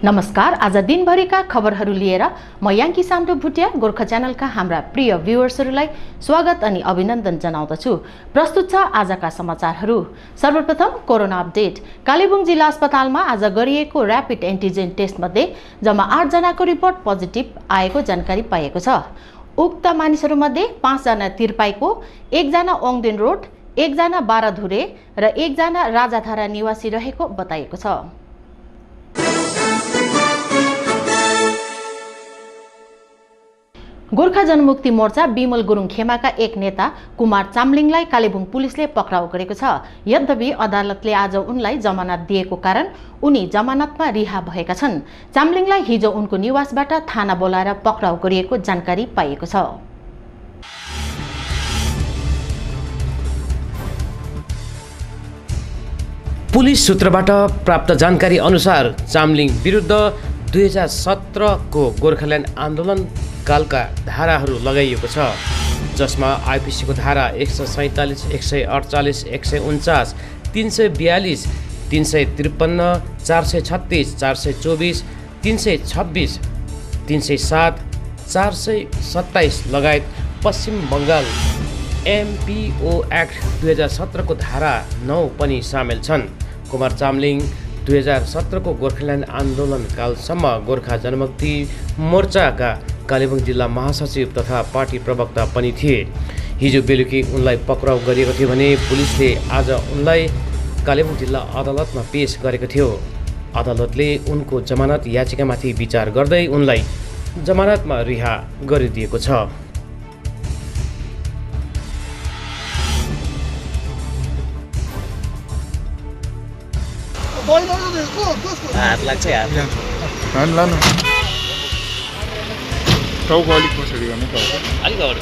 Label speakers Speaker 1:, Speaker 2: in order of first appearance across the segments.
Speaker 1: नमस्कार। आज दिनभरिका खबरहरू लिएर म याङ्की साम्डो भुटिया गोर्खा च्यानलका हाम्रा प्रिय भ्युअर्सहरूलाई स्वागत अनि अभिनन्दन जनाउँदछु। प्रस्तुत छ आजका समाचारहरू। सर्वप्रथम कोरोना अपडेट। कालेबुङ जिल्ला अस्पतालमा आज गरिएको र्यापिड एन्टिजेन टेस्टमध्ये जम्मा 8 जनाको रिपोर्ट पोजिटिभ आएको जानकारी पाइएको छ। उक्त मानिसहरूमध्ये 5 जना तिरपाईको, 1 जना ओङदेन रोड, 1 जना बाराधुरे र 1 जना राजाधारा निवासी रहेको बताइएको छ। गोर्खा जनमुक्ति मोर्चा बिमल गुरुङ खेमाका एक नेता कुमार चामलिङलाई कालेबुङ पुलिसले पक्राउ गरेको छ। यद्यपि अदालतले आज उनलाई जमानत दिएको कारण उनी जमानतमा रिहा भएका छन्। चामलिङलाई हिजो उनको निवासबाट थाना बोलाएर पक्राउ गरिएको जानकारी पाइएको छ।
Speaker 2: पुलिस सूत्रबाट प्राप्त जानकारी अनुसार चामलिङ विरुद्ध 2017 को गोर्खाल्यान्ड आन्दोलन कालका धाराहरू लगाइएको छ, जसमा आइपिसी को धारा 147, 148, 149, 342, 353, 436, 424, 326, 307, 427 लगायत पश्चिम बङ्गाल एमपिओ एक्ट 2017 को धारा 9 पनि सामेल छन्। कुमार चामलिङ 2017 को गोर्खाल्यान्ड आन्दोलन कालसम्म गोर्खा जनमुक्ति मोर्चाका कालेबुङ जिल्ला महासचिव तथा पार्टी प्रवक्ता पनि थिए। हिजो बेलुकी उनलाई पक्राउ गरिएको थियो भने पुलिसले आज उनलाई कालेबुङ जिल्ला अदालतमा पेश गरेको थियो। अदालतले उनको जमानत याचिकामाथि विचार गर्दै उनलाई जमानतमा रिहा गरिदिएको छ।
Speaker 3: हात लाग्छ यार।
Speaker 4: लानु टाउको अलिक पछाडि गर्नु
Speaker 3: अलिक अगाडि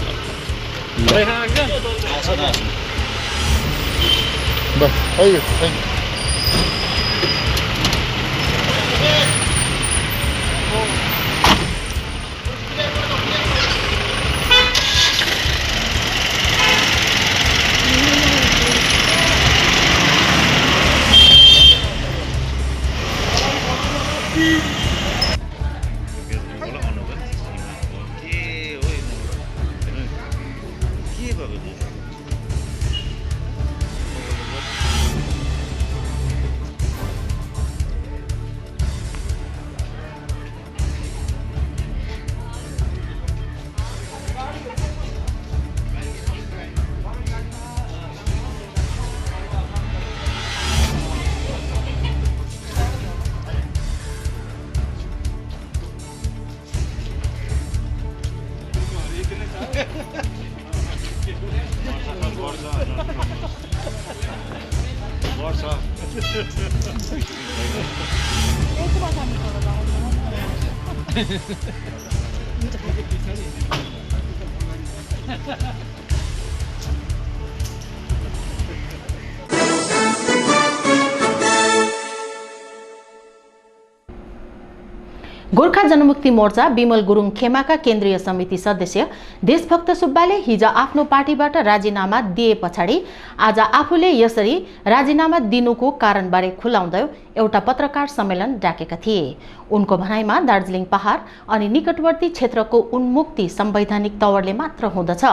Speaker 1: गोर्खा जनमुक्ति मोर्चा बिमल गुरुङ खेमाका केन्द्रीय समिति सदस्य देशभक्त सुब्बाले हिजो आफ्नो पार्टीबाट राजीनामा दिए पछाडि आज आफूले यसरी राजीनामा दिनुको कारणबारे खुलाउँदै एउटा पत्रकार सम्मेलन डाकेका थिए। उनको भनाइमा दार्जिलिङ पहाड अनि निकटवर्ती क्षेत्रको उन्मुक्ति संवैधानिक तवरले मात्र हुँदछ,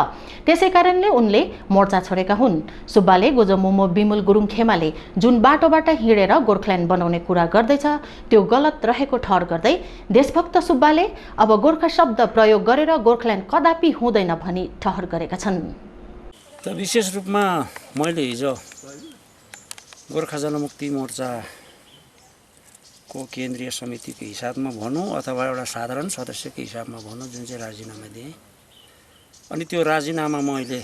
Speaker 1: त्यसैकारणले उनले मोर्चा छोडेका हुन्। सुब्बाले गोजमुमो बिमल गुरुङ खेमाले जुन बाटोबाट हिँडेर गोर्खाल्यान्ड बनाउने कुरा गर्दैछ त्यो गलत रहेको ठहर गर्दै देशभक्त सुब्बाले अब गोर्खा शब्द प्रयोग गरेर गोर्खाल्यान्ड कदापि हुँदैन भनी ठहर गरेका छन्।
Speaker 5: त विशेष रूपमा मैले हिजो गोर्खा जनमुक्ति मोर्चा को केन्द्रीय समितिको हिसाबमा भनौँ अथवा एउटा साधारण सदस्यको हिसाबमा भनौँ, जुन चाहिँ राजीनामा दिएँ, अनि त्यो राजीनामा मैले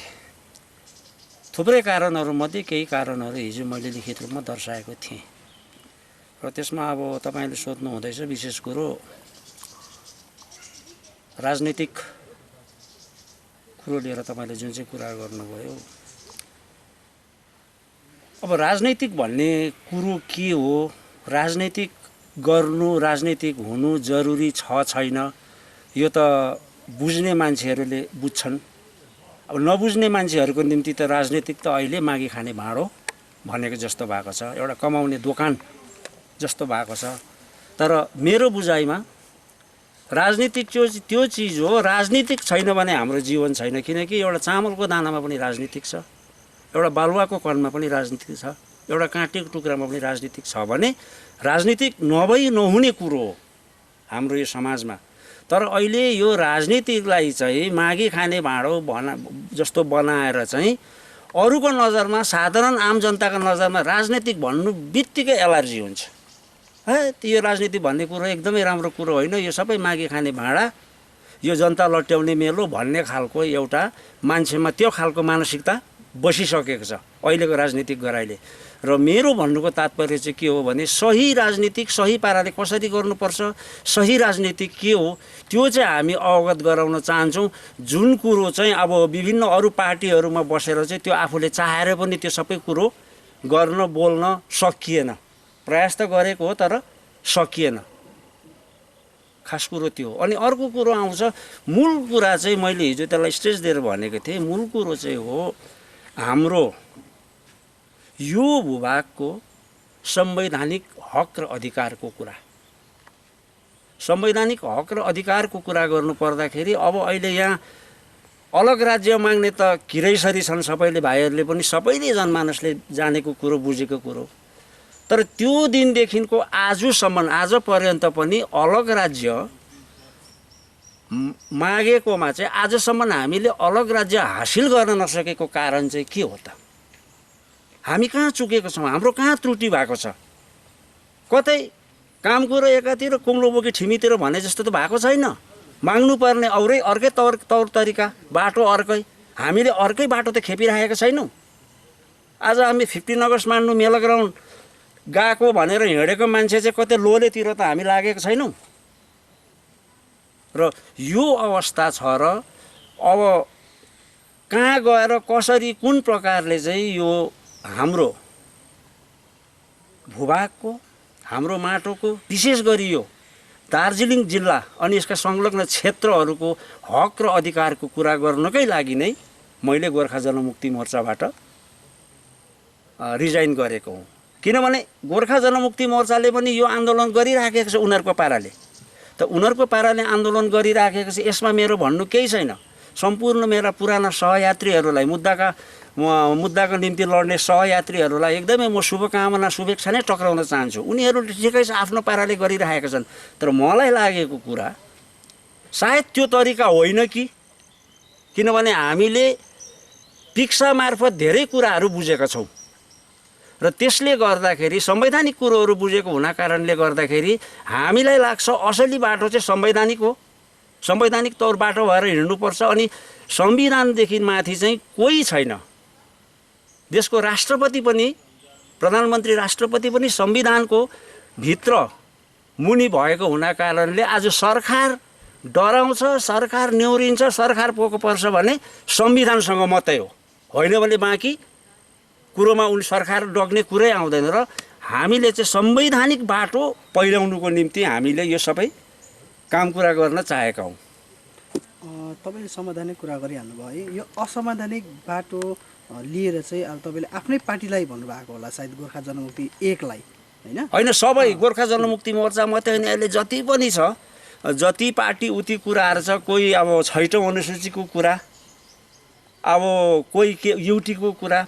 Speaker 5: थुप्रै कारणहरूमध्ये केही कारणहरू हिजो मैले लिखित रूपमा दर्शाएको थिएँ र त्यसमा अब तपाईँले सोध्नु हुँदैछ विशेष कुरो राजनीतिक कुरो लिएर तपाईँले जुन चाहिँ कुरा गर्नुभयो। अब राजनीतिक भन्ने कुरो के हो, राजनीतिक गर्नु, राजनीतिक हुनु जरुरी छ छैन, यो त बुझ्ने मान्छेहरूले बुझ्छन्। अब नबुझ्ने मान्छेहरूको निम्ति त राजनीतिक त अहिले मागी खाने भाँडो भनेको जस्तो भएको छ, एउटा कमाउने दोकान जस्तो भएको छ। तर मेरो बुझाइमा राजनीतिक त्यो चिज हो, राजनीतिक छैन भने हाम्रो जीवन छैन। किनकि एउटा चामलको दानामा पनि राजनीतिक छ, एउटा बालुवाको कणमा पनि राजनीतिक छ, एउटा काँटीको टुक्रामा पनि राजनीतिक छ भने राजनीतिक नहुने कुरो हो हाम्रो यो समाजमा। तर अहिले यो राजनीतिकलाई चाहिँ मागी खाने भाँडो जस्तो बनाएर चाहिँ अरूको नजरमा, साधारण आम जनताको नजरमा राजनीतिक भन्नु बित्तिकै एलर्जी हुन्छ। यो राजनीति भन्ने कुरो एकदमै राम्रो कुरो होइन, यो सबै मागी खाने भाँडा, यो जनता लट्याउने मेलो भन्ने खालको एउटा मान्छेमा त्यो खालको मानसिकता बसिसकेको छ अहिलेको राजनीतिक गराइले। र मेरो भन्नुको तात्पर्य चाहिँ के हो भने सही राजनीतिक सही पाराले कसरी गर्नुपर्छ, सही राजनीतिक के हो त्यो चाहिँ हामी अवगत गराउन चाहन्छौँ। जुन कुरो चाहिँ अब विभिन्न अरू पार्टीहरूमा बसेर चाहिँ त्यो आफूले चाहेर पनि त्यो सबै कुरो गर्न बोल्न सकिएन। प्रयास त गरेको हो तर सकिएन, खास कुरो त्यो हो। अनि अर्को कुरो आउँछ, मूल कुरा चाहिँ मैले हिजो त्यसलाई स्टेज दिएर भनेको थिएँ। मूल कुरो चाहिँ हो हाम्रो यो भूभागको संवैधानिक हक र अधिकारको कुरा। संवैधानिक हक र अधिकारको कुरा गर्नु पर्दाखेरि अब अहिले यहाँ अलग राज्य माग्ने त किरैसरी छन् सबैले, भाइहरूले पनि सबैले जनमानसले जानेको कुरो, बुझेको कुरो। तर त्यो दिनदेखिको आजसम्म, आज पर्यन्त पनि अलग राज्य मागेकोमा चाहिँ आजसम्म हामीले अलग राज्य हासिल गर्न नसकेको कारण चाहिँ के हो त? हामी कहाँ चुकेको छौँ? हाम्रो कहाँ त्रुटि भएको छ? कतै काम कुरो एकातिर कुङ्लो बोकी ठिमीतिर भने जस्तो त भएको छैन। माग्नुपर्ने अर्कै तौर तरिका, बाटो अर्कै, हामीले अर्कै बाटो त खेपिराखेका छैनौँ। आज हामी 15 अगस्त मान्नु मेला ग्राउन्ड गएको भनेर हिँडेको मान्छे चाहिँ कतै लोलेतिर त हामी लागेको छैनौँ। र यो अवस्था छ र अब कहाँ गएर कसरी कुन प्रकारले चाहिँ यो हाम्रो भूभागको, हाम्रो माटोको, विशेष गरी यो दार्जिलिङ जिल्ला अनि यसका संलग्न क्षेत्रहरूको हक र अधिकारको कुरा गर्नकै लागि नै मैले गोर्खा जनमुक्ति मोर्चाबाट रिजाइन गरेको हुँ। किनभने गोर्खा जनमुक्ति मोर्चाले पनि यो आन्दोलन गरिराखेको छ उनीहरूको पाराले। त उनीहरूको पाराले आन्दोलन गरिराखेको छ, यसमा मेरो भन्नु केही छैन। सम्पूर्ण मेरा पुराना सहयात्रीहरूलाई, मुद्दाको निम्ति लड्ने सहयात्रीहरूलाई एकदमै म शुभकामना, शुभेच्छा नै टक्राउन चाहन्छु। उनीहरू ठिकै छ, आफ्नो पाराले गरिरहेका छन्। तर मलाई लागेको कुरा सायद त्यो तरिका होइन कि, किनभने हामीले पिक्सा मार्फत धेरै कुराहरू बुझेका छौँ र त्यसले गर्दाखेरि संवैधानिक कुरोहरू बुझेको हुना कारणले गर्दाखेरि हामीलाई लाग्छ असली बाटो चाहिँ संवैधानिक हो, संवैधानिक तौर बाटो भएर हिँड्नुपर्छ। अनि संविधानदेखि माथि चाहिँ कोही छैन। देशको राष्ट्रपति पनि, प्रधानमन्त्री राष्ट्रपति पनि संविधानको भित्र मुनि भएको हुना कारणले आज सरकार डराउँछ, सरकार न्याउरिन्छ, सरकार पोको पर्छ भने संविधानसँग मात्रै हो, होइन भने बाँकी कुरोमा उनी सरकार डग्ने कुरै आउँदैन। र हामीले चाहिँ संवैधानिक बाटो पहिल्याउनुको निम्ति हामीले यो सबै काम कुरा गर्न चाहेका हौँ।
Speaker 6: तपाईँले संवैधानिक कुरा गरिहाल्नुभयो है। यो असंवैधानिक बाटो लिएर चाहिँ अब तपाईँले आफ्नै पार्टीलाई भन्नुभएको होला सायद, गोर्खा जनमुक्ति एकलाई, होइन?
Speaker 5: सबै गोर्खा जनमुक्ति मोर्चा मात्रै होइन, अहिले जति पनि छ, जति पार्टी उति कुराहरू छ। कोही अब 6औं अनुसूचीको कुरा, अब कोही युटीको कुरा,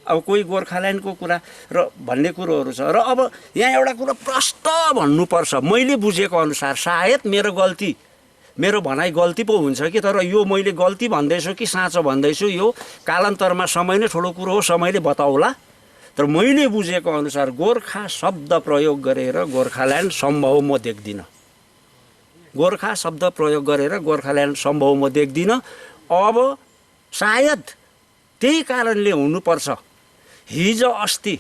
Speaker 5: अब कोही गोर्खाल्यान्डको कुरा र भन्ने कुरोहरू छ। र अब यहाँ एउटा कुरो प्रष्ट भन्नुपर्छ, मैले बुझेको अनुसार सायद मेरो भनाइ गल्ती पो हुन्छ कि, तर यो मैले गल्ती भन्दैछु कि साँचो भन्दैछु यो कालान्तरमा समय नै ठुलो कुरो हो, समयले बताउला। तर मैले बुझेको अनुसार गोर्खा शब्द प्रयोग गरेर गोर्खाल्यान्ड सम्भव म देख्दिनँ। गोर्खा शब्द प्रयोग गरेर गोर्खाल्यान्ड सम्भव म देख्दिनँ। अब सायद त्यही कारणले हुनुपर्छ हिजो अस्ति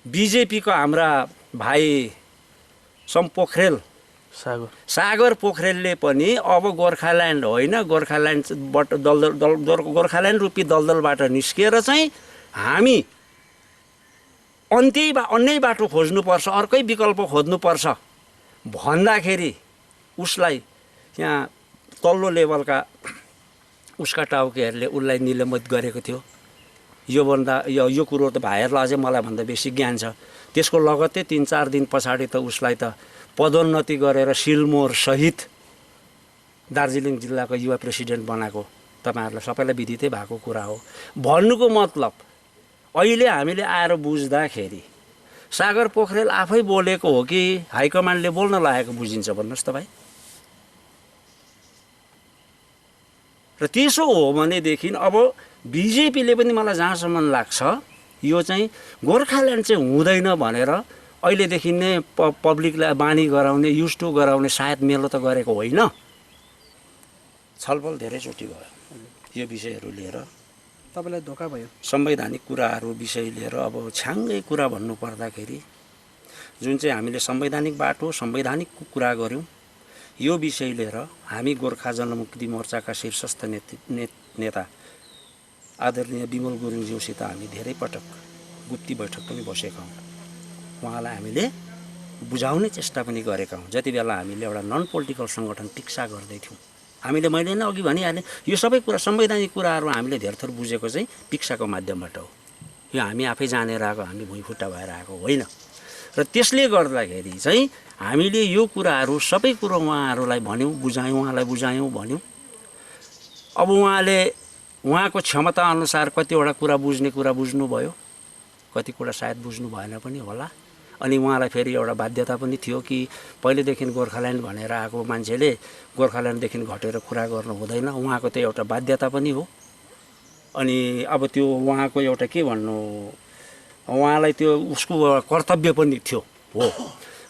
Speaker 5: बिजेपीको हाम्रा भाइ सागर पोखरेलले पनि अब गोर्खाल्यान्ड होइन, गोर्खाल्यान्डबाट गोर्खाल्यान्ड रूपी दलदलबाट निस्किएर चाहिँ हामी अन्य बाटो खोज्नुपर्छ, अर्कै विकल्प खोज्नुपर्छ भन्दाखेरि उसलाई यहाँ तल्लो लेभलका उसका टाउकेहरूले उसलाई निलम्बित गरेको थियो। यो कुरो त भाइहरूलाई अझै मलाई भन्दा बेसी ज्ञान छ। त्यसको लगत्तै 3-4 दिन पछाडि त उसलाई त पदोन्नति गरेर सिलमोर सहित दार्जिलिङ जिल्लाको युवा प्रेसिडेन्ट बनाएको तपाईँहरूलाई सबैलाई विदितै भएको कुरा हो। भन्नुको मतलब अहिले हामीले आएर बुझ्दाखेरि सागर पोखरेल आफै बोलेको हो कि हाइकमान्डले बोल्न लागेको बुझिन्छ भन्नुहोस् त भाइ। र त्यसो हो भनेदेखि अब बिजेपीले पनि मलाई जहाँसम्म लाग्छ यो चाहिँ गोर्खाल्यान्ड चाहिँ हुँदैन भनेर अहिलेदेखि नै पब्लिकलाई बानी गराउने युज टु गराउने सायद मेलो त गरेको होइन। छलफल धेरैचोटि भयो यो विषयहरू लिएर।
Speaker 6: तपाईँलाई धोका भयो?
Speaker 5: संवैधानिक कुराहरू विषय लिएर अब छ्याङ्गै कुरा भन्नु पर्दाखेरि जुन चाहिँ हामीले संवैधानिक बाटो संवैधानिक कुरा गऱ्यौँ यो विषय लिएर हामी गोर्खा जनमुक्ति मोर्चाका शीर्षस्थ नेता आदरणीय बिमल गुरुङज्यूसित हामी धेरै पटक गुप्ती बैठक पनि बसेका हौँ। उहाँलाई हामीले बुझाउने चेष्टा पनि गरेका हौँ। जति बेला हामीले एउटा नन पोलिटिकल सङ्गठन टिक्सा गर्दै थियौँ मैले नै अघि भनिहालेँ यो सबै कुरा संवैधानिक कुराहरू हामीले धेरथोर बुझेको चाहिँ पिक्साको माध्यमबाट हो। यो हामी आफै जानेर आएको हामी भुइँफुट्टा भएर आएको होइन। र त्यसले गर्दाखेरि चाहिँ हामीले यो कुराहरू सबै कुरो उहाँहरूलाई भन्यौँ बुझायौँ भन्यौँ। अब उहाँले उहाँको क्षमता अनुसार कतिवटा कुरा बुझ्ने कुरा बुझ्नुभयो, कति कुरा सायद बुझ्नु भएन पनि होला। अनि उहाँलाई फेरि एउटा बाध्यता पनि थियो कि पहिलेदेखि गोर्खाल्यान्ड भनेर आएको मान्छेले गोर्खाल्यान्डदेखि घटेर कुरा गर्नु हुँदैन, उहाँको त्यो एउटा बाध्यता पनि हो। अनि अब त्यो उहाँको एउटा के भन्नु, उहाँलाई त्यो उसको कर्तव्य पनि थियो हो।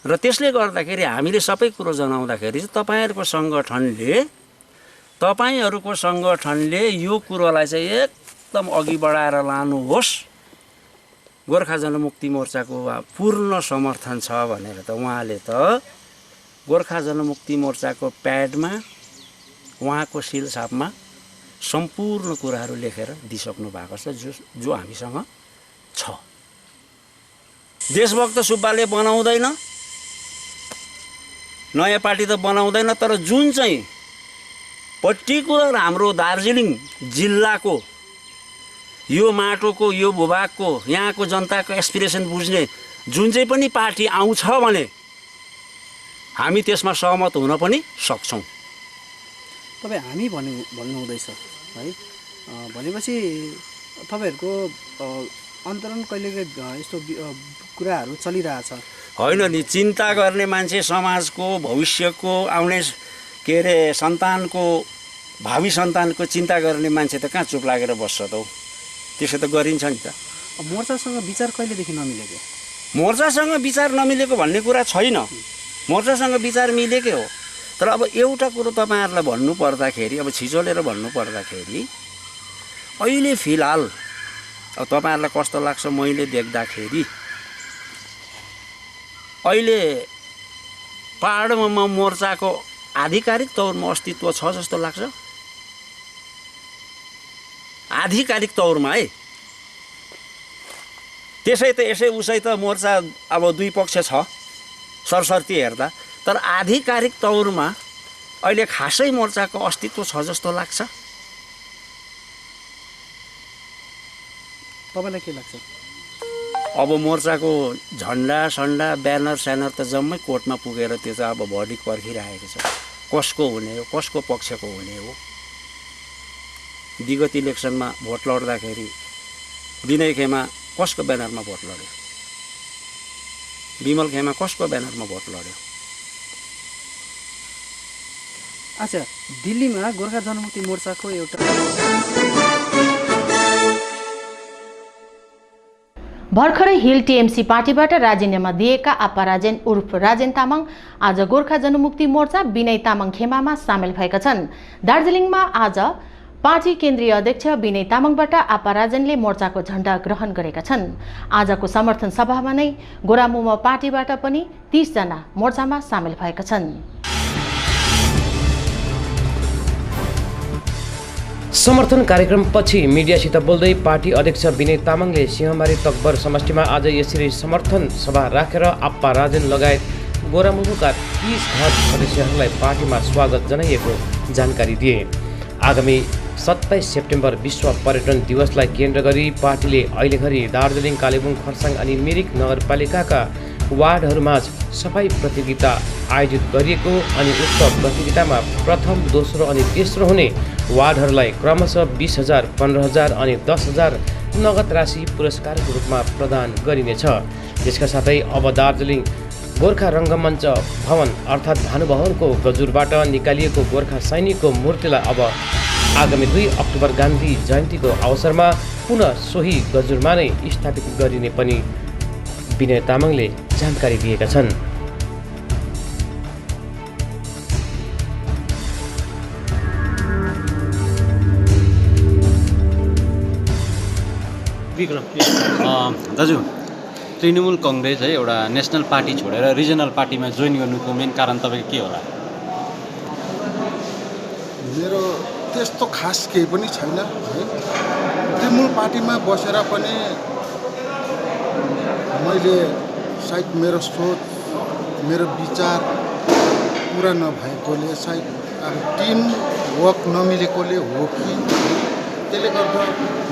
Speaker 5: र त्यसले गर्दाखेरि हामीले सबै कुरो जनाउँदाखेरि चाहिँ तपाईँहरूको सङ्गठनले यो कुरोलाई चाहिँ एकदम अघि बढाएर लानुहोस्, गोर्खा जनमुक्ति मोर्चाको पूर्ण समर्थन छ भनेर त उहाँले त गोर्खा जनमुक्ति मोर्चाको प्याडमा उहाँको सिलछापमा सम्पूर्ण कुराहरू लेखेर दिइसक्नु भएको छ जो हामीसँग छ। देशभक्त सुब्बाले बनाउँदैन, नयाँ पार्टी त बनाउँदैन, तर जुन चाहिँ पर्टिकुलर हाम्रो दार्जिलिङ जिल्लाको यो माटोको यो भूभागको यहाँको जनताको एस्पिरेसन बुझ्ने जुन चाहिँ पनि पार्टी आउँछ भने हामी त्यसमा सहमत हुन पनि सक्छौँ।
Speaker 6: तपाईँ हामी भन्नुहुँदैछ है, भनेपछि तपाईँहरूको अन्तरण कहिले यस्तो कुराहरू चलिरहेछ
Speaker 5: होइन नि। चिन्ता गर्ने मान्छे समाजको भविष्यको आउने के अरे सन्तानको भावी सन्तानको चिन्ता गर्ने मान्छे त कहाँ चुप लागेर बस्छ त हौ, त्यसो त गरिन्छ नि त।
Speaker 6: मोर्चासँग विचार कहिलेदेखि नमिलेको?
Speaker 5: मोर्चासँग विचार नमिलेको भन्ने कुरा छैन, मोर्चासँग विचार मिलेकै हो। तर अब एउटा कुरो तपाईँहरूलाई भन्नु पर्दाखेरि, अब छिचोलेर भन्नु पर्दाखेरि अहिले फिलहाल अब तपाईँहरूलाई कस्तो लाग्छ मैले देख्दाखेरि अहिले पहाडमा मोर्चाको आधिकारिक तौरमा अस्तित्व छ जस्तो लाग्छ। आधिकारिक तौरमा है, त्यसै त यसै उसै त मोर्चा अब दुई पक्ष छ सरसर्ती हेर्दा, तर आधिकारिक तौरमा अहिले खासै मोर्चाको अस्तित्व छ जस्तो लाग्छ।
Speaker 6: तपाईँलाई के लाग्छ?
Speaker 5: अब मोर्चाको झन्डा सन्डा ब्यानर स्यानर त जम्मै कोर्टमा पुगेर त्यो चाहिँ अब भर्डिक्ट पर्खिरहेको छ, कसको हुने हो कसको पक्षको हुने हो। विगत इलेक्सनमा भोट लड्दाखेरि विनय खेमा कसको ब्यानरमा भोट लड्यो, विमल खेमा कसको ब्यानरमा भोट लड्यो।
Speaker 6: अच्छा, दिल्लीमा गोर्खा जनमुक्ति मोर्चाको एउटा
Speaker 1: भर्खरै हिल टिएमसी पार्टीबाट राजीनामा दिएका आप्पा राजेन उर्फ राजेन तामाङ आज गोर्खा जनमुक्ति मोर्चा विनय तामाङ खेमामा सामेल भएका छन्। दार्जिलिङमा आज पार्टी केन्द्रीय अध्यक्ष विनय तामाङबाट आप्पा राजेनले मोर्चाको झण्डा ग्रहण गरेका छन्। आजको समर्थन सभामा नै गोरामुमो पार्टीबाट पनि 30 जना मोर्चामा सामेल भएका छन्।
Speaker 2: समर्थन कार्यक्रमपछि मिडियासित बोल्दै पार्टी अध्यक्ष विनय तामाङले सिंहमारी तकबर समष्टिमा आज यसरी समर्थन सभा राखेर आप्पा राजेन लगायत गोरामुमोका 30 घाट सदस्यहरूलाई पार्टीमा स्वागत जनाइएको जानकारी दिए। आगामी 27 सेप्टेम्बर विश्व पर्यटन दिवसलाई केन्द्र गरी पार्टीले अहिलेघरि दार्जिलिङ, कालेबुङ, खरसाङ अनि मिरिक नगरपालिकाका वार्डहरूमाझ सफाई प्रतियोगिता आयोजित गरिएको अनि उक्त प्रतियोगितामा प्रथम, दोस्रो अनि तेस्रो हुने वार्डहरूलाई क्रमशः 20,000, 15,000 अनि 10,000 नगद राशि पुरस्कारको रूपमा प्रदान गरिनेछ। यसका साथै अब दार्जिलिङ गोर्खा रङ्गमञ्च भवन अर्थात् भानुभवनको गजुरबाट निकालिएको गोर्खा सैनिकको मूर्तिलाई अब आगामी 2 अक्टोबर गान्धी जयन्तीको अवसरमा पुनः सोही गजुरमा नै स्थापित गरिने पनि विनय तामाङले जानकारी दिएका छन्।
Speaker 3: दाजु, तृणमूल कङ्ग्रेस है एउटा नेसनल पार्टी छोडेर रिजनल पार्टीमा जोइन गर्नुको मेन कारण तपाईँको के होला?
Speaker 7: मेरो त्यस्तो खास केही पनि छैन है। तृणमूल पार्टीमा बसेर पनि मैले सायद मेरो सोच, मेरो विचार पुरा नभएकोले, सायद अब टिम वर्क नमिलेकोले हो कि त्यसले गर्दा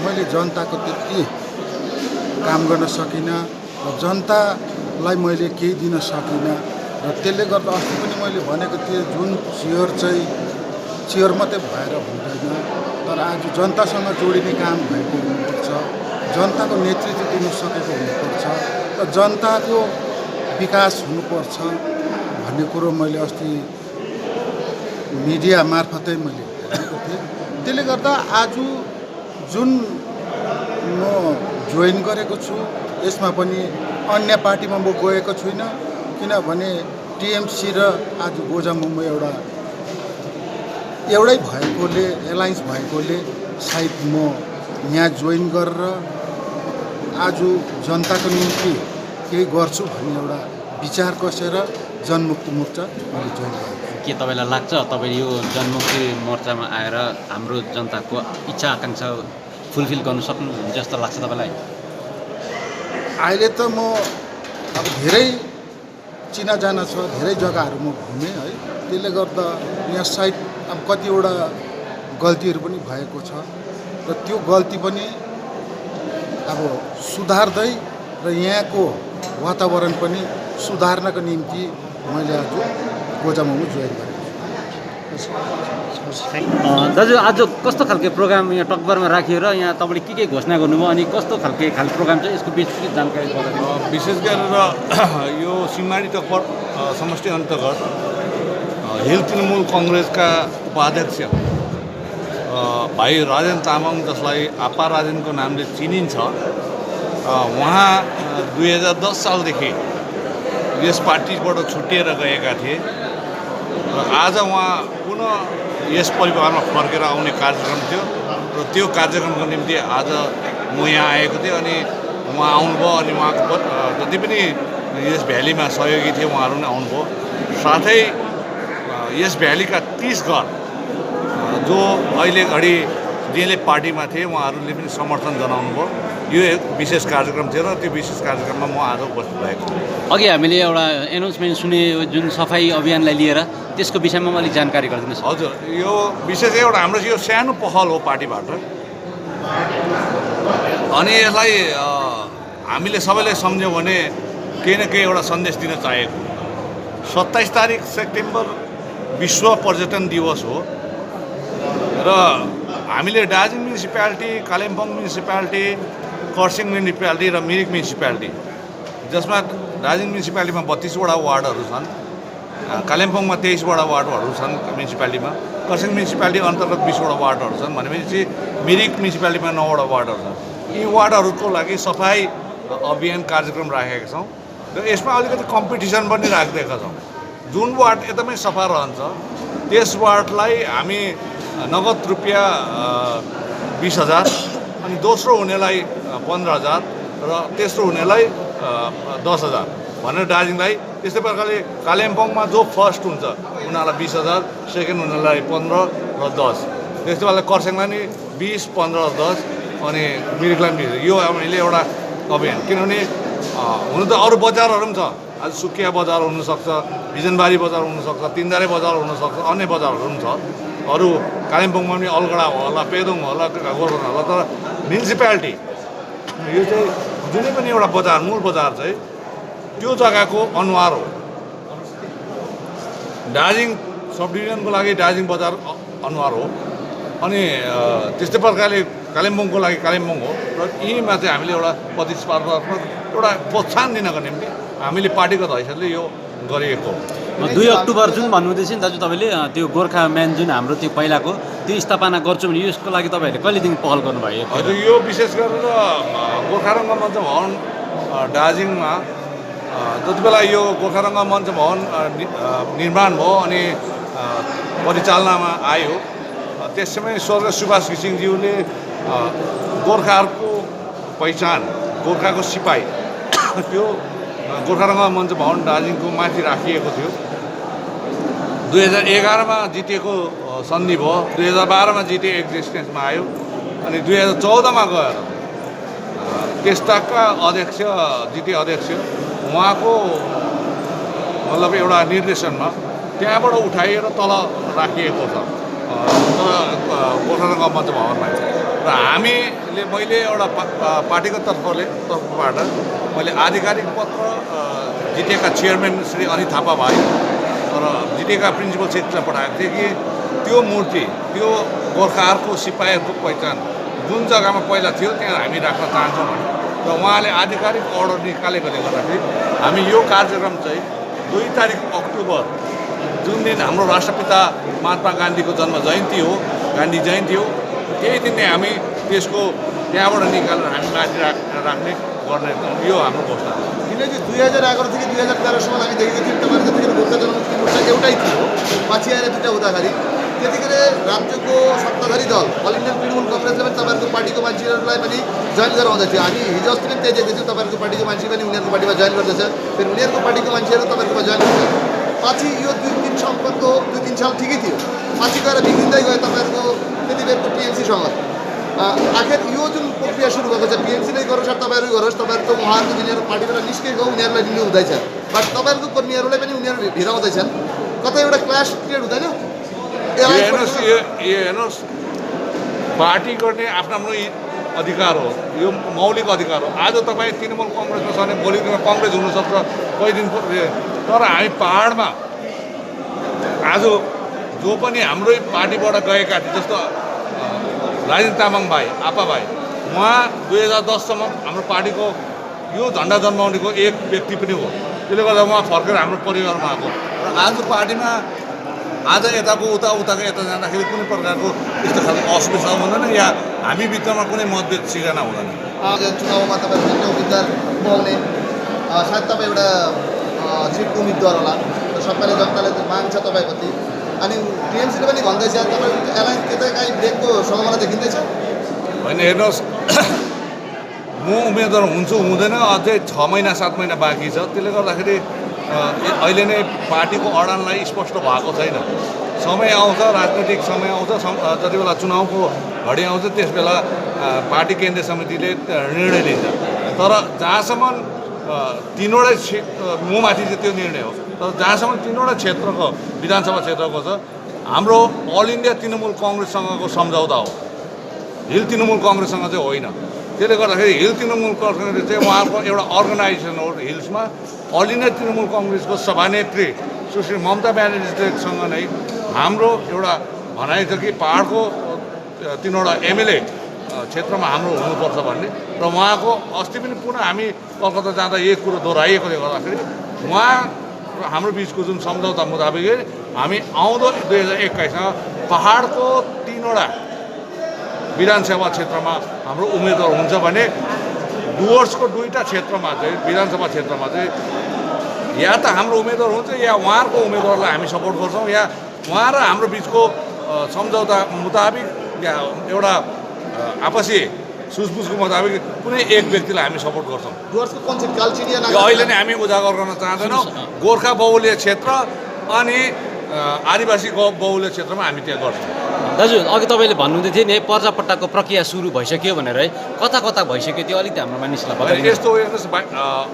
Speaker 7: मैले जनताको त्यति काम गर्न सकिनँ र जनतालाई मैले केही दिन सकिनँ र त्यसले गर्दा अस्ति पनि मैले भनेको थिएँ जुन चियर मात्रै भएर हुँदैन, तर आज जनतासँग जोडिने काम भएको हुनुपर्छ, जनताको नेतृत्व दिनु सकेको हुनुपर्छ र जनताको विकास हुनुपर्छ भन्ने कुरो मैले अस्ति मिडिया मार्फतै मैले भनेको थिएँ। त्यसले गर्दा आज जुन म जोइन गरेको छु यसमा पनि अन्य पार्टीमा म गएको छुइनँ, किनभने टिएमसी र आज गोजामुममा एउटै भएकोले, एलायन्स भएकोले सायद म यहाँ जोइन गरेर आज जनताको निम्ति केही गर्छु भन्ने एउटा विचार कसेर जनमुक्ति मोर्चा मैले जोइन गरेँ।
Speaker 3: के तपाईँलाई लाग्छ तपाईँले यो जनमुक्ति मोर्चामा आएर हाम्रो जनताको इच्छा आकाङ्क्षा फुलफिल गर्नु सक्नुहुन्छ जस्तो लाग्छ तपाईँलाई?
Speaker 7: अहिले त म अब धेरै चिनाजाना छ, धेरै जग्गाहरू म घुमेँ है, त्यसले गर्दा यहाँ सायद अब कतिवटा गल्तीहरू पनि भएको छ र त्यो गल्ती पनि अब सुधार्दै र यहाँको वातावरण पनि सुधार्नको निम्ति मैले आज गोजामुममा जोइन गरेको छु।
Speaker 3: दाजु, आज कस्तो खालको प्रोग्राम यहाँ टकभरमा राखिएर यहाँ तपाईँले के घोषणा गर्नुभयो अनि कस्तो खालको प्रोग्राम चाहिँ यसको विस्तृत जानकारी बताइदिनु।
Speaker 8: विशेष गरेर यो सिंहमारी टकभर समष्टि अन्तर्गत हिल तृणमूल कङ्ग्रेसका उपाध्यक्ष भाइ राजेन तामाङ, जसलाई आपा राजेनको नामले चिनिन्छ, उहाँ 2010 सालदेखि यस पार्टीबाट छुट्टिएर गएका थिए र आज उहाँ पुनः यस परिवारमा फर्केर आउने कार्यक्रम थियो र त्यो कार्यक्रमको निम्ति आज म यहाँ आएको थिएँ अनि उहाँ आउनुभयो अनि उहाँको जति पनि यस भ्यालीमा सहयोगी थिए उहाँहरू नै आउनुभयो। साथै यस भ्यालीका 30 घर जो अहिले घडी जेले पार्टीमा थिए उहाँहरूले पनि समर्थन जनाउनु भयो। यो एक विशेष कार्यक्रम थियो र त्यो विशेष कार्यक्रममा म आज उपस्थित भएको छु।
Speaker 3: अघि हामीले एउटा एनाउन्समेन्ट सुने जुन सफाई अभियानलाई लिएर त्यसको विषयमा अलिक जानकारी गरिदिनुहोस्।
Speaker 8: हजुर, यो विशेष एउटा हाम्रो यो सानो पहल हो पार्टीबाट अनि यसलाई हामीले सबैले सम्झ्यौँ भने केही न केही एउटा सन्देश दिन चाहेको। 27 तारिक सेप्टेम्बर विश्व पर्यटन दिवस हो र हामीले Darjeeling municipality, Kalimpong municipality, Kurseong municipality र मिरिक म्युनिसिपालिटी, जसमा दार्जिलिङ म्युनिसिपालिटीमा 32 वटा वार्डहरू छन्, कालिम्पोङमा 23 वटा वार्डहरू छन् म्युनिसिपालिटीमा, खरसाङ म्युनिसिपालिटी अन्तर्गत 20 वटा वार्डहरू छन्, भनेपछि मिरिक म्युनिसिपालिटीमा 9 वटा वार्डहरू छन्। यी वार्डहरूको लागि सफाई अभियान कार्यक्रम राखेका छौँ र यसमा अलिकति कम्पिटिसन पनि राखिदिएका छौँ। जुन वार्ड एकदमै सफा रहन्छ त्यस वार्डलाई हामी नगद रुपियाँ 20,000 अनि दोस्रो हुनेलाई 15,000 र तेस्रो हुनेलाई 10,000 भनेर दार्जिलिङलाई, त्यस्तै प्रकारले कालिम्पोङमा जो फर्स्ट हुन्छ उनीहरूलाई 20,000, सेकेन्ड हुनेलाई 15 र 10, त्यस्तै प्रकारले खरसाङलाई नि 20, 15, 10 अनि मिरिकलाई पनि 20। यो हामीले एउटा अभियान, किनभने हुनु त अरू बजारहरू पनि छ, आज सुकिया बजार हुनसक्छ, बिजनबारी बजार हुनसक्छ, तिनधारे बजार हुनसक्छ, अन्य बजारहरू पनि छ। अरू कालिम्पोङमा पनि अलगढा होला, पेदोङ होला, गोरुबथान होला, तर म्युनिसिपालिटी यो चाहिँ जुनै पनि एउटा बजार, मूल बजार चाहिँ त्यो जग्गाको अनुहार हो। दार्जिलिङ सब डिभिजनको लागि दार्जिलिङ बजार अनुहार हो, अनि त्यस्तै प्रकारले कालिम्पोङको लागि कालिम्पोङ हो। र यहीँमा चाहिँ हामीले एउटा प्रतिस्पर्धात्मक एउटा प्रोत्साहन दिनको निम्ति हामीले पार्टीगत हैसियतले यो गरिएको हो।
Speaker 3: 2 अक्टोबर जुन भन्नुहुँदैछ नि दाजु तपाईँले, त्यो गोर्खा म्यान जुन हाम्रो त्यो पहिलाको त्यो स्थापना गर्छु भने यसको लागि तपाईँहरूले कहिलेदेखि पहल गर्नुभयो?
Speaker 8: हजुर, यो विशेष गरेर गोर्खा रङ्गमञ्च भवन दार्जिलिङमा जति बेला यो गोर्खा रङ्गमञ्च भवन निर्माण भयो अनि परिचालनामा आयो, त्यस समय स्वर्गीय सुभाष घिसिङज्यूले गोर्खाहरूको पहिचान, गोर्खाको सिपाही त्यो गोर्खा रङ्गमञ्च भवन दार्जिलिङको माथि राखिएको थियो। 2011मा जिटिएको सन्धि भयो, 2012मा जिटिए एक्जिस्टेन्समा आयो, अनि 2014मा गएर त्यसताका अध्यक्ष, जिटिए अध्यक्ष उहाँको मतलब एउटा निर्देशनमा त्यहाँबाट उठाइएर तल राखिएको छ गोर्खा रङ्गमञ्च भवनलाई। र हामीले मैले एउटा पार्टीको तर्फबाट मैले आधिकारिक पत्र जिटिएका चेयरम्यान श्री अनित थापा भाइ र जिटिएका प्रिन्सिपल सेक्रेटरीलाई पठाएको थिएँ कि त्यो मूर्ति, त्यो गोर्खाहरूको सिपाहीहरूको पहिचान जुन जग्गामा पहिला थियो त्यहाँ हामी राख्न चाहन्छौँ भने, र उहाँले आधिकारिक अर्डर निकालेकोले गर्दाखेरि हामी यो कार्यक्रम चाहिँ 2 तारिक अक्टोबर जुन दिन हाम्रो राष्ट्रपिता महात्मा गान्धीको जन्म जयन्ती हो, गान्धी जयन्ती हो, त्यही दिन नै हामी त्यसको त्यहाँबाट निकालेर हामी माथि राख्ने गर्ने यो हाम्रो घोषणा हो।
Speaker 9: किनकि 2011 देखि 2013सम्म हामी देखेको थियौँ तपाईँको जतिखेर गोर्खा जनमुक्ति मोर्चा एउटै थियो, पछि आएर दुईवटा हुँदाखेरि त्यतिखेर राज्यको सत्ताधारी दल अल इन्डियन तृणमूल कङ्ग्रेसले पनि तपाईँहरूको पार्टीको मान्छेहरूलाई पनि जोइन गराउँदै थियो। हामी हिजो अस्ति पनि त्यही देख्दैछौँ, तपाईँहरूको पार्टीको मान्छे पनि उनीहरूको पार्टीमा जोइन गर्दैछ, फेरि उनीहरूको पार्टीको मान्छेहरू तपाईँहरूकोमा जोइन गर्छ। पछि यो 2-3 सम्पर्कको 2-3 साल ठिकै थियो, पछि गएर बिग्रिँदै गयो तपाईँहरूको त्यति बेरको टिएमसीसँग। आखिर यो जुन प्रक्रिया सुरु भएको छ, टिएमसीले गरोस् या तपाईँहरू गरोस्, तपाईँहरूको उहाँहरूको जिनीहरू पार्टीबाट निस्केको उनीहरूलाई लिनु हुँदैछ, बट तपाईँहरूको कर्मीहरूलाई पनि उनीहरू भिराउँदैछन्, कतै एउटा क्लास क्रिएट हुँदैन?
Speaker 8: हेर्नुहोस्, पार्टी गर्ने आफ्नो आफ्नो अधिकार हो, यो मौलिक अधिकार हो। आज तपाईँ तृणमूल कङ्ग्रेसमा छ भने भोलि दिन कङ्ग्रेस हुनसक्छ, कति दिन, तर हामी पाहाडमा आज जो पनि हाम्रै पार्टीबाट गएका थिए, जस्तो राजेन्द्र तामाङ भाइ, आपा भाइ, उहाँ 2010सम्म हाम्रो पार्टीको यो झन्डा जन्माउनेको एक व्यक्ति पनि हो। त्यसले गर्दा उहाँ फर्केर हाम्रो परिवारमा आएको, र आज पार्टीमा आज यताको उताको यता जाँदाखेरि कुनै प्रकारको यस्तो खालको असुविधा हुँदैन या हामी बिचमा कुनै मतभेद सिर्जना हुँदैन।
Speaker 9: चुनावमा तपाईँहरू उम्मेदवार पाउने सायद तपाईँ एउटा सिटको उम्मेदवार होला, र सबैले जनताले माग छ तपाईँप्रति, अनि टिएमसीले पनि भन्दैछ तपाईँको एलायन्स त्यतै काहीँ ब्रेकको सम्भावना देखिँदैछ?
Speaker 8: होइन, हेर्नुहोस्, म उम्मेदवार हुन्छु हुँदैन अझै 6 महिना 7 महिना बाँकी छ। त्यसले गर्दाखेरि अहिले नै पार्टीको अडानलाई स्पष्ट भएको छैन। समय आउँछ, राजनीतिक समय आउँछ, जति बेला चुनावको घडी आउँछ त्यस बेला पार्टी केन्द्रीय समितिले निर्णय लिन्छ। तर जहाँसम्म 3वटै ममाथि चाहिँ त्यो निर्णय हो, तर जहाँसम्म 3वटा क्षेत्रको विधानसभा क्षेत्रको छ, हाम्रो अल इन्डिया तृणमूल कङ्ग्रेससँगको सम्झौता हो, हिल तृणमूल कङ्ग्रेससँग चाहिँ होइन। त्यसले गर्दाखेरि हिल तृणमूल कङ्ग्रेस चाहिँ उहाँको एउटा अर्गनाइजेसन हो। हिल्समा अल इन्डिया तृणमूल कङ्ग्रेसको सभानेत्री सुश्री ममता ब्यानर्जीसँग नै हाम्रो एउटा भनाइ छ कि पाहाडको 3वटा एमएलए क्षेत्रमा हाम्रो हुनुपर्छ भन्ने, र उहाँको अस्ति पनि पुनः हामी कलकत्ता जाँदा यही कुरो दोहोऱ्याइएकोले गर्दाखेरि उहाँ र हाम्रो बिचको जुन सम्झौता मुताबिक हामी आउँदो 2021मा पाहाडको 3वटा विधानसभा क्षेत्रमा हाम्रो उम्मेदवार हुन्छ भने डुवर्सको 2टा क्षेत्रमा चाहिँ विधानसभा क्षेत्रमा चाहिँ या त हाम्रो उम्मेदवार हुन्छ या उहाँहरूको उम्मेदवारलाई हामी सपोर्ट गर्छौँ, या उहाँ र हाम्रो बिचको सम्झौता मुताबिक या एउटा आपसी सुझबुझको मुताबिक कुनै एक व्यक्तिलाई हामी सपोर्ट गर्छौँ।
Speaker 9: डुवर्सको कन्सेप्ट कालचिनिया
Speaker 8: अहिले नै हामी उजागर गर्न चाहँदैनौँ। गोर्खा बहुल्य क्षेत्र अनि आदिवासी बहुल्य क्षेत्रमा हामी त्यहाँ गर्छौँ।
Speaker 3: दाजु, अघि तपाईँले भन्नुहुँदै थियो नि पर्जापट्टाको प्रक्रिया सुरु भइसक्यो भनेर, है कता कता भइसक्यो त्यो अलिकति हाम्रो मानिसलाई बताइदिनु।
Speaker 8: यस्तो हेर्नुहोस्,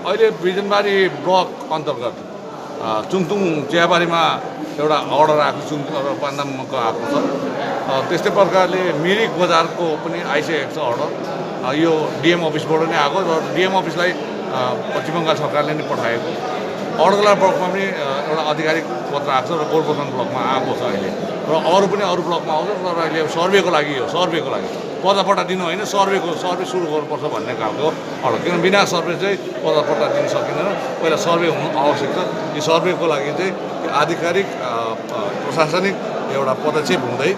Speaker 8: अहिले बिजनबारी ब्लक अन्तर्गत चुङथुङ चियाबारीमा एउटा अर्डर आएको जुन पान्दामको आएको छ। त्यस्तै प्रकारले मिरिक बजारको पनि आइसकेको छ अर्डर। यो डिएम अफिसबाट नै आएको र डिएम अफिसलाई पश्चिम बङ्गाल सरकारले नै पठाएको। अर्गला ब्लकमा पनि एउटा आधिकारिक पत्र आएको छ र गोरुबथान ब्लकमा आएको छ अहिले, र अरू पनि अरू ब्लकमा आउँछ। तर अहिले सर्वेको लागि हो, सर्वेको लागि पत्ता दिनु होइन, सर्वे सुरु गर्नुपर्छ भन्ने खालको अर्डर। किनभने बिना सर्वे चाहिँ पत्ता दिन सकिँदैन, पहिला सर्वे हुनु आवश्यक छ। यो सर्वेको लागि चाहिँ आधिकारिक प्रशासनिक एउटा पदक्षेप हुँदै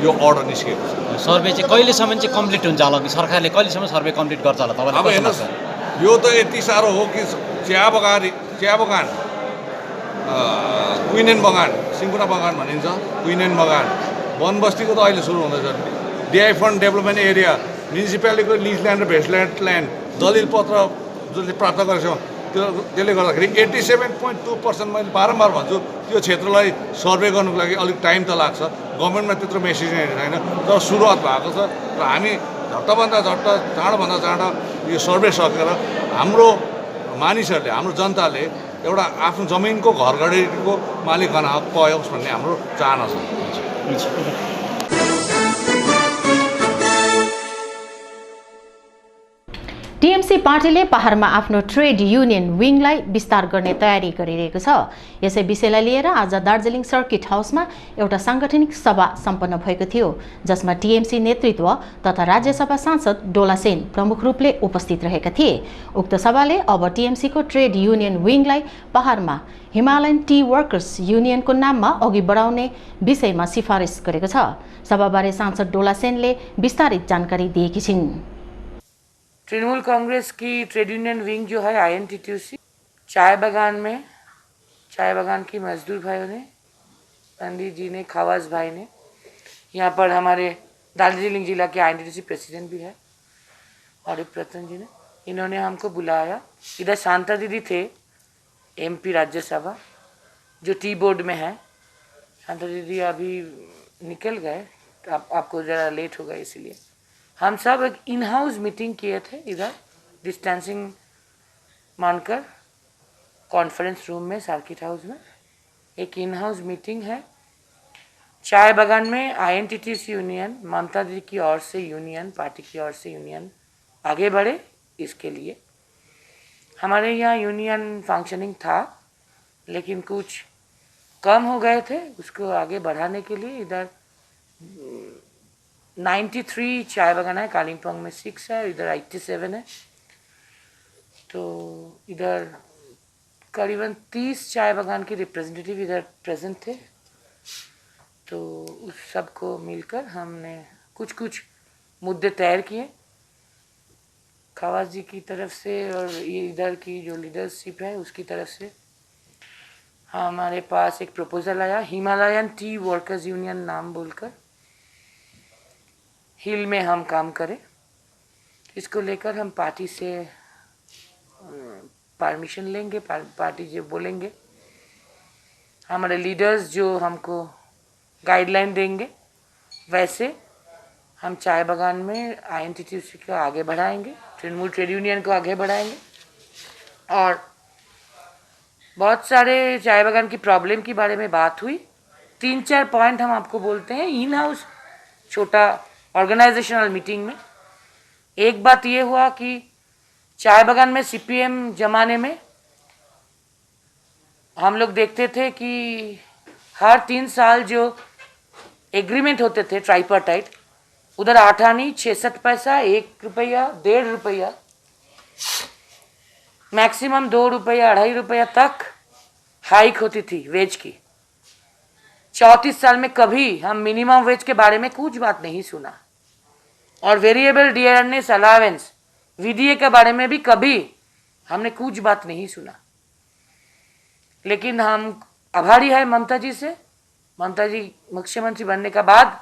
Speaker 8: यो अर्डर निस्किएको छ।
Speaker 3: सर्वे चाहिँ कहिलेसम्म चाहिँ कम्प्लिट हुन्छ होला कि सरकारले कहिलेसम्म सर्वे कम्प्लिट गर्छ होला तपाईँलाई?
Speaker 8: अब हेर्नुहोस्, यो त यति साह्रो हो कि चिया बगान क्विनेन बगान, सिङ्कुना बगान भनिन्छ, क्विनेन बगान वन बस्तीको त अहिले सुरु हुँदैछ। डिआई फन्ड डेभलपमेन्ट एरिया, म्युनिसिपालिटीको लिज ल्यान्ड र भेस्टल्यान्ड ल्यान्ड दलिल पत्र जसले प्राप्त गरेको छ त्यसले गर्दाखेरि 87.2% मैले बारम्बार भन्छु त्यो क्षेत्रलाई सर्वे गर्नुको लागि अलिक टाइम त लाग्छ। गभर्मेन्टमा त्यत्रो मेसिनरी छैन, तर सुरुवात भएको छ र हामी झट्टभन्दा झट्ट चाँडोभन्दा चाँडो यो सर्वे सकेर हाम्रो मानिसहरूले, हाम्रो जनताले एउटा आफ्नो जमिनको घरघडेरीको मालिकाना हक पाओस् भन्ने हाम्रो चाहना छ।
Speaker 1: टिएमसी पार्टीले पहाडमा आफ्नो ट्रेड युनियन विङलाई विस्तार गर्ने तयारी गरिरहेको छ। यसै विषयलाई लिएर आज दार्जिलिङ सर्किट हाउसमा एउटा साङ्गठनिक सभा सम्पन्न भएको थियो, जसमा टिएमसी नेतृत्व तथा राज्यसभा सांसद डोला सेन प्रमुख रूपले उपस्थित रहेका थिए। उक्त सभाले अब टिएमसीको ट्रेड युनियन विङलाई पहाडमा हिमालयन टी वर्कर्स युनियनको नाममा अघि बढाउने विषयमा सिफारिस गरेको छ। सभाबारे सांसद डोला सेनले विस्तारित जानकारी दिएकी छिन्।
Speaker 10: तृणमूल कांग्रेस की ट्रेड यूनियन विंग जो है आईएनटीटीयूसी, चाय बागान की मजदूर भाइयों ने, पंडित जी ने, खवास भाई ने, यहाँ पर हमारे दार्जिलिंग जिला के आईएनटीटीयूसी प्रेसिडेंट भी है और रतन जी ने, इन्होंने हमको बुलाया। इधर शांता दीदी थे, एमपी राज्यसभा जो टी बोर्ड में है। शांता दीदी अभी निकल गए, तो आपको ज़रा लेट होगा, इसलिए हम सब एक इन हाउस मीटिंग किए थे इधर डिस्टेंसिंग मानकर कॉन्फ्रेंस रूम में सर्किट हाउस में। एक इन हाउस मीटिंग है। चाय बागान में आईएनटीटीयूसी यूनियन, ममता दीदी की ओर से यूनियन, पार्टी की ओर से यूनियन आगे बढ़े, इसके लिए हमारे यहाँ यूनियन फंक्शनिंग था, लेकिन कुछ कम हो गए थे। उसको आगे बढ़ाने के लिए इधर 93 चाय बागान है, कालिम्पोंग में 6 है, इधर 87 है। तो इधर करीबन 30 चाय बागान के रिप्रेजेंटेटिव इधर प्रेजेंट थे। तो उस सबको मिलकर हमने कुछ मुद्दे तैयार किए खवास जी की तरफ से, और ये इधर की जो लीडरशिप है उसकी तरफ से हमारे पास एक प्रपोजल आया, हिमालयन टी वर्कर्स यूनियन नाम बोलकर हिल में हम काम करें। इसको लेकर हम पार्टी से परमिशन लेंगे, पार्टी जो बोलेंगे, हमारे लीडर्स जो हमको गाइडलाइन देंगे, वैसे हम चाय बागान में आईएनटीटीयूसी को आगे बढ़ाएंगे, तृणमूल ट्रेड यूनियन को आगे बढ़ाएंगे। और बहुत सारे चाय बागान की प्रॉब्लम के बारे में बात हुई। 3-4 पॉइंट हम आपको बोलते हैं इन हाउस छोटा ऑर्गेनाइजेशनल मीटिंग में। एक बात ये हुआ कि चाय बागान में सीपीएम जमाने में हम लोग देखते थे कि हर 3 साल जो एग्रीमेंट होते थे ट्राइपार्टाइट, उधर 8 आनी 66 पैसा, 1 रुपया, 1.5 रुपया, मैक्सिमम 2 रुपया, 2.5 रुपया तक हाइक होती थी वेज की। 34 साल में कभी हम मिनिमम वेज के बारे में कुछ बात नहीं सुना, और वेरिएबल डियरनेस अलावेंस वीडीए के बारे में भी कभी हमने कुछ बात नहीं सुना। लेकिन हम आभारी है ममता जी से। ममता जी मुख्यमंत्री बनने के बाद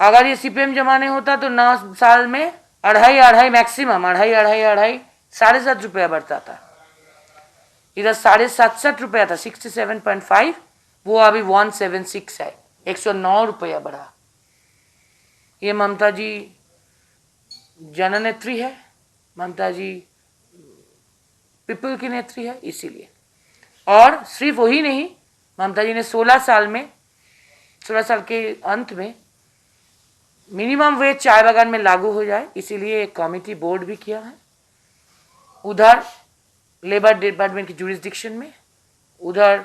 Speaker 10: अगर ये सीपीएम जमाने होता तो 9 साल में 2.5 मैक्सिमम 2.5 7.5 रुपया बढ़ता था। इधर 67.5 रुपया था, 67.5, वो अभी 176 है, 109 रुपया बढ़ा। ये ममता जी जननेत्री है, ममता जी पीपल की नेत्री है, इसीलिए और सिर्फ वही नहीं, ममता जी ने 16 साल के अंत में मिनिमम वेज चाय बागान में लागू हो जाए, इसीलिए एक कमिटी बोर्ड भी किया है। उधर लेबर डिपार्टमेंट की जुरिस्डिक्शन में, उधर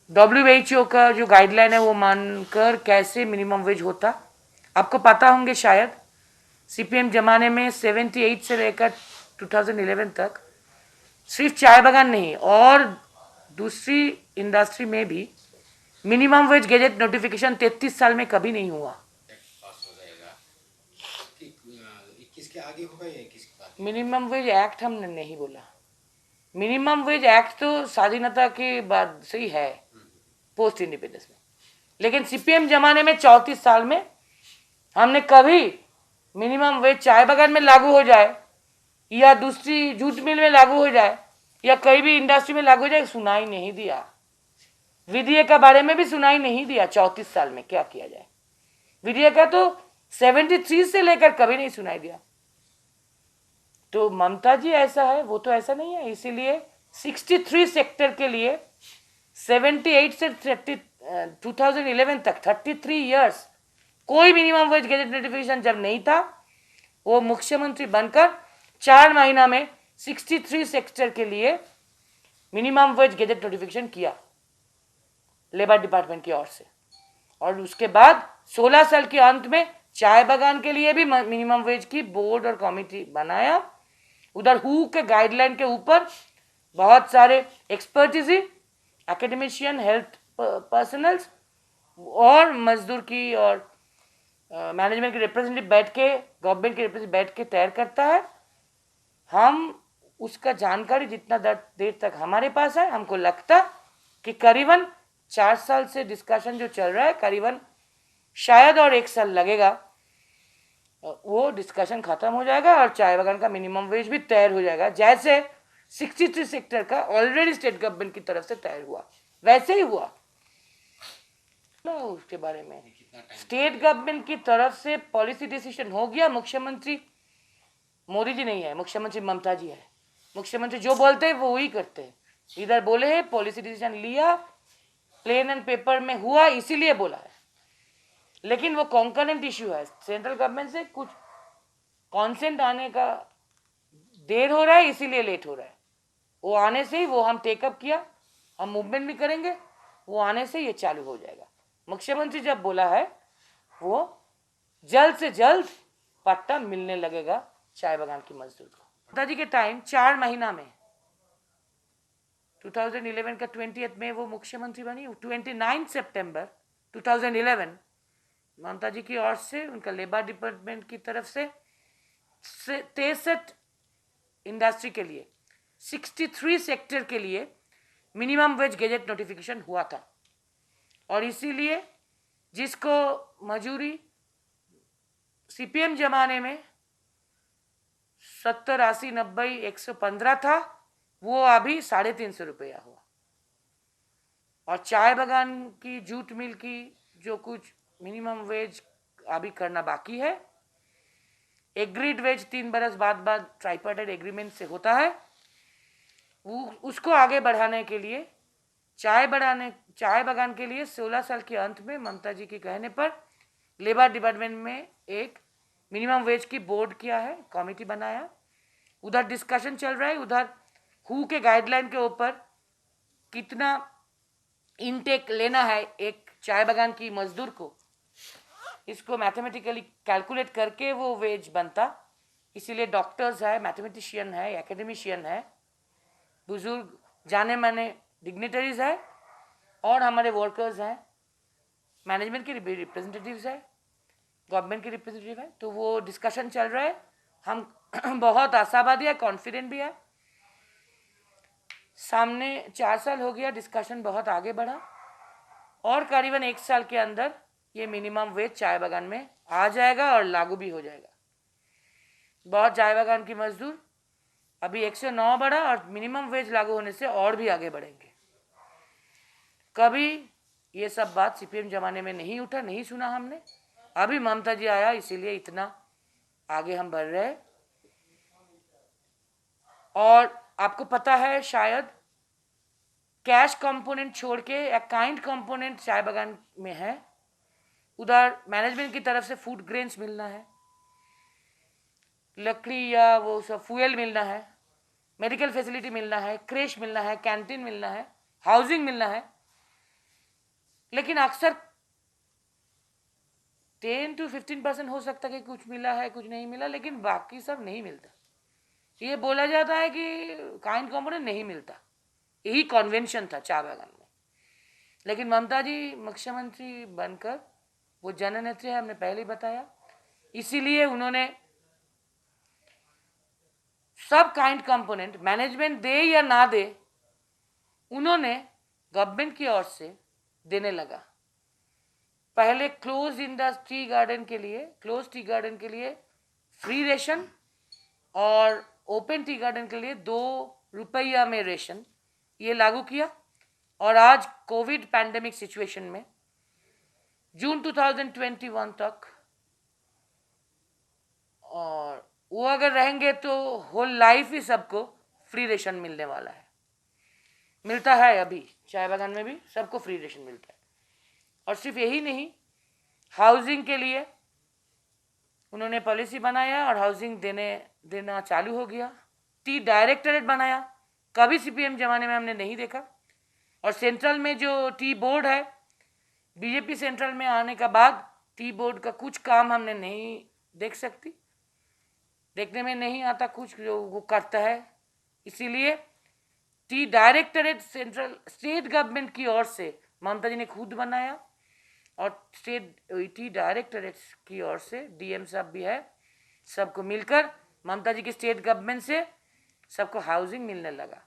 Speaker 10: WHO का जो गाइडलाइन है वो मानकर कैसे मिनिमम वेज होता। आपको पता होंगे शायद, CPM जमाने में 78 से लेकर 2011 तक सिर्फ चाय बागान नहीं और दूसरी इंडस्ट्री में भी मिनिमम वेज गैजेट नोटिफिकेशन 33 साल में कभी नहीं हुआ। मिनिमम वेज एक्ट हमने नहीं बोला। मिनिमम वेज एक्ट तो स्वाधीनता के बाद से ही है, पोस्ट इंडिपेंडेंस में, लेकिन CPM जमाने में 34 साल में हमने कभी मिनिमम वेज चाय बागान में लागू हो जाए या दूसरी जूट मिल में लागू हो जाए या कहीं भी इंडस्ट्री में लागू हो जाए सुनाई नहीं दिया। विधेयक के बारे में भी सुनाई नहीं दिया। 34 साल में क्या किया जाए, विधेयक का तो 73 से लेकर कभी नहीं सुनाई दिया। तो ममता जी ऐसा है, वो तो ऐसा नहीं है। इसीलिए 63 सेक्टर के लिए 78 से 2011 तक 33 इयर्स कोई मिनिमम वेज गैजेट नोटिफिकेशन जब नहीं था, वो मुख्यमंत्री बनकर 4 महीना में 63 सेक्टर के लिए मिनिमम वेज गैजेट नोटिफिकेशन किया लेबर डिपार्टमेंट की ओर से। और उसके बाद 16 साल के अंत में चाय बागान के लिए भी मिनिमम वेज की बोर्ड और कमिटी बनाया। उधर हु के गाइडलाइन के ऊपर बहुत सारे एक्सपर्टीज, एकेडमिशियन, हेल्थ पर्सनल्स और मजदूर की और मैनेजमेंट के रिप्रेजेंटेटिव बैठ के, गवर्नमेंट के रिप्रेजेंटेटिव बैठ के तैयार करता है। हम उसका जानकारी जितना देर तक हमारे पास है, हमको लगता कि करीबन 4 साल से डिस्कशन जो चल रहा है, करीबन शायद और 1 साल लगेगा, वो डिस्कशन खत्म हो जाएगा और चाय बागान का मिनिमम वेज भी तैयार हो जाएगा। जैसे 63 सेक्टर का ऑलरेडी स्टेट गवर्नमेंट की तरफ से तैयार हुआ, वैसे ही हुआ ना। उसके बारे में स्टेट गवर्नमेंट की तरफ से पॉलिसी डिसीजन हो गया। मुख्यमंत्री मोदी जी नहीं है, मुख्यमंत्री ममता जी है। मुख्यमंत्री जो बोलते हैं वो वही करते हैं। इधर बोले हैं, पॉलिसी डिसीजन लिया, प्लेन एंड पेपर में हुआ, इसीलिए बोला है। लेकिन वो कॉन्करेंट इश्यू है, सेंट्रल गवर्नमेंट से कुछ कॉन्सेंट आने का देर हो रहा है, इसीलिए लेट हो रहा है। वो आने से ही वो हम टेकअप किया, हम मूवमेंट भी करेंगे, वो आने से ये चालू हो जाएगा। मुख्यमंत्री जब बोला है वो जल्द से जल्द पट्टा मिलने लगेगा चाय बागान की मजदूर को। ममता जी के टाइम 4 महीना में 2011 का 20th में वो मुख्यमंत्री बनी। 29 सितंबर 2011 ममता जी की ओर से, उनका लेबर डिपार्टमेंट की तरफ से 63 इंडस्ट्री के लिए 63 सेक्टर के लिए मिनिमम वेज गैजेट नोटिफिकेशन हुआ था। और इसीलिए जिसको मजूरी CPM जमाने में 70, 80, 90, 115 था, वो अभी 350 रुपया हुआ। और चाय बागान की, जूट मिल की जो कुछ मिनिमम वेज अभी करना बाकी है, एग्रीड वेज 3 बरस बाद ट्राइपार्टाइट एग्रीमेंट से होता है, वो उसको आगे बढ़ाने के लिए चाय बागान के लिए 16 साल के अंत में ममता जी के कहने पर लेबर डिपार्टमेंट में एक मिनिमम वेज की बोर्ड किया है, कमेटी बनाया। उधर डिस्कशन चल रहा है, उधर हु के गाइडलाइन के ऊपर कितना इनटेक लेना है एक चाय बागान की मजदूर को, इसको मैथमेटिकली कैलकुलेट करके वो वेज बनता। इसीलिए डॉक्टर्स है, मैथमेटिशियन है, एकेडमिशियन है, बुजुर्ग जाने माने डिग्नेटरीज है और हमारे वर्कर्स हैं, मैनेजमेंट के रिप्रेजेंटेटिव्स है, गवर्नमेंट के रिप्रेजेंटेटिव है। तो वो डिस्कशन चल रहा है। हम बहुत आशावादी है, कॉन्फिडेंट भी है। सामने 4 साल हो गया, डिस्कशन बहुत आगे बढ़ा और करीबन 1 साल के अंदर ये मिनिमम वेज चाय बागान में आ जाएगा और लागू भी हो जाएगा। बहुत चाय बागान की मजदूर अभी 109 बढ़ा और मिनिमम वेज लागू होने से और भी आगे बढ़ेंगे। कभी ये सब बात CPM जमाने में नहीं उठा, नहीं सुना हमने। अभी ममता जी आया, इसीलिए इतना आगे हम बढ़ रहे हैं। और आपको पता है शायद कैश कंपोनेंट छोड़ के एक काइंड कंपोनेंट चाय बागान में है। उधर मैनेजमेंट की तरफ से फूड ग्रेन्स मिलना है, लकड़ी या वो सब फ्यूल मिलना है, मेडिकल फैसिलिटी मिलना है, क्रेश मिलना है, कैंटीन मिलना है, हाउसिंग मिलना है। लेकिन अक्सर 10 to 15% हो सकता है कि कुछ मिला है कुछ नहीं मिला, लेकिन बाकी सब नहीं मिलता। ये बोला जाता है कि काइंड कंपोनेंट नहीं मिलता, यही कन्वेंशन था चाय बागान में। लेकिन ममता जी मुख्यमंत्री बनकर वो जननेत्री है, हमने पहले ही बताया, इसीलिए उन्होंने सब काइंड कंपोनेंट मैनेजमेंट दे या ना दे, उन्होंने गवर्नमेंट की ओर से देने लगा। पहले close in the tea garden के लिए, क्लोज टी गार्डन के लिए फ्री रेशन और ओपन टी गार्डन के लिए 2 रुपया में रेशन ये लागू किया। और आज कोविड पैंडेमिक सिचुएशन में जून 2021 तक, और वो अगर रहेंगे तो होल लाइफ ही सबको फ्री रेशन मिलने वाला है। मिलता है अभी चाय बागान में भी सबको फ्री रेशन मिलता है। और सिर्फ यही नहीं, हाउसिंग के लिए उन्होंने पॉलिसी बनाया और हाउसिंग देना चालू हो गया। टी डायरेक्टरेट बनाया, कभी सीपीएम जमाने में हमने नहीं देखा। और सेंट्रल में जो टी बोर्ड है, बीजेपी सेंट्रल में आने के बाद टी बोर्ड का कुछ काम हमने नहीं देखने में नहीं आता कुछ जो वो करता है। इसीलिए tea directorate central state government की ओर से ममता जी ने खुद बनाया, और स्टेट टी डायरेक्टरेट की ओर से डीएम साहब भी है, सबको मिलकर ममता जी की स्टेट गवर्नमेंट से सबको हाउसिंग मिलने लगा।